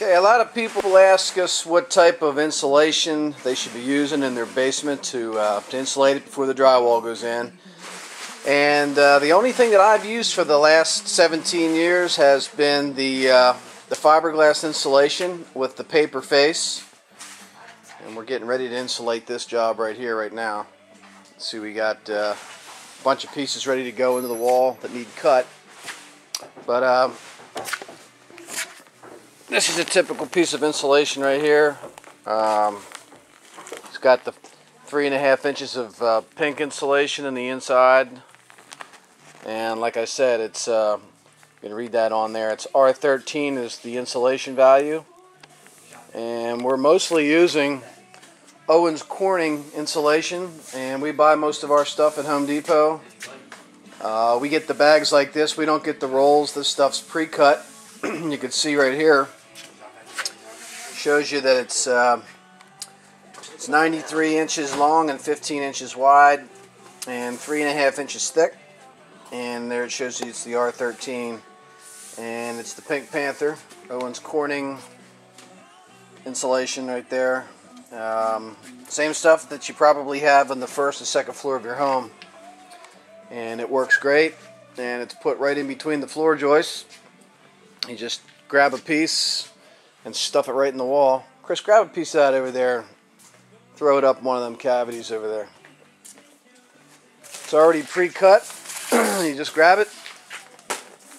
Okay, a lot of people ask us what type of insulation they should be using in their basement to insulate it before the drywall goes in. And the only thing that I've used for the last 17 years has been the fiberglass insulation with the paper face. And we're getting ready to insulate this job right here, right now. Let's see, we got a bunch of pieces ready to go into the wall that need cut. But this is a typical piece of insulation right here. It's got the 3.5 inches of pink insulation in the inside. And like I said, it's you can read that on there. It's R13 is the insulation value. And we're mostly using Owens Corning insulation, and we buy most of our stuff at Home Depot. We get the bags like this. We don't get the rolls. This stuff's pre-cut. You can see right here. Shows you that it's 93 inches long and 15 inches wide and 3.5 inches thick. And there it shows you it's the R13, and it's the Pink Panther Owens Corning insulation right there. Same stuff that you probably have on the first and second floor of your home, and it works great. And it's put right in between the floor joists. You just grab a piece and stuff it right in the wall. Chris, grab a piece out over there, throw it up one of them cavities over there. It's already pre-cut. You just grab it,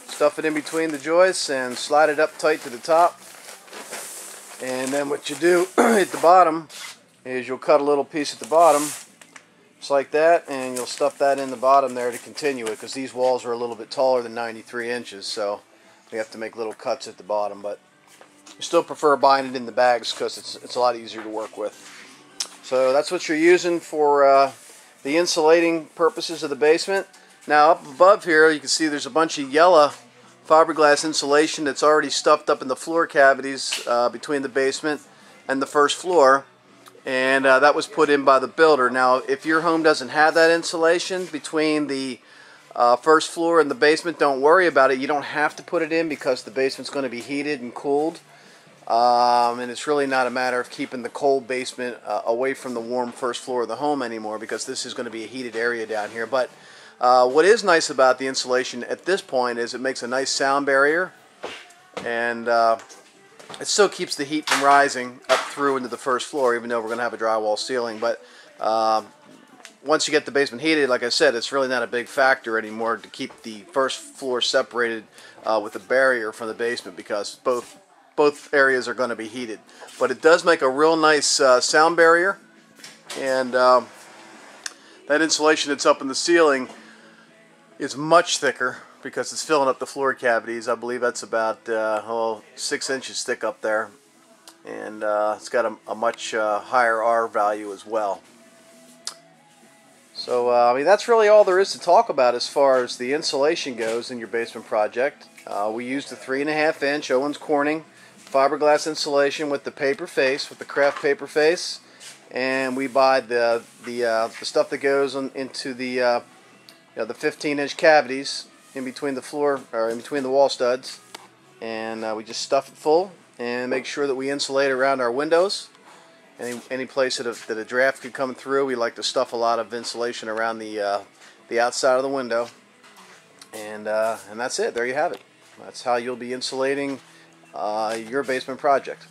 stuff it in between the joists, and slide it up tight to the top. And then what you do at the bottom is you'll cut a little piece at the bottom, just like that, and you'll stuff that in the bottom there to continue it, because these walls are a little bit taller than 93 inches, so you have to make little cuts at the bottom. But I still prefer buying it in the bags because it's a lot easier to work with. So that's what you're using for the insulating purposes of the basement. Now up above here you can see there's a bunch of yellow fiberglass insulation that's already stuffed up in the floor cavities between the basement and the first floor, and that was put in by the builder. Now if your home doesn't have that insulation between the first floor and the basement, don't worry about it. You don't have to put it in because the basement's going to be heated and cooled, and it's really not a matter of keeping the cold basement away from the warm first floor of the home anymore, because this is going to be a heated area down here. But what is nice about the insulation at this point is it makes a nice sound barrier, and it still keeps the heat from rising up through into the first floor, even though we're going to have a drywall ceiling. But once you get the basement heated, like I said, it's really not a big factor anymore to keep the first floor separated with a barrier from the basement, because both areas are going to be heated. But it does make a real nice sound barrier, and that insulation that's up in the ceiling is much thicker because it's filling up the floor cavities. I believe that's about 6 inches thick up there, and it's got a much higher R value as well. So I mean, that's really all there is to talk about as far as the insulation goes in your basement project. We used a 3.5 inch Owens Corning fiberglass insulation with the paper face, with the craft paper face, and we buy the stuff that goes into the 15-inch cavities in between the floor, or in between the wall studs, and we just stuff it full and make sure that we insulate around our windows. Any place that a draft could come through, we like to stuff a lot of insulation around the outside of the window, and that's it. There you have it. That's how you'll be insulating your basement project.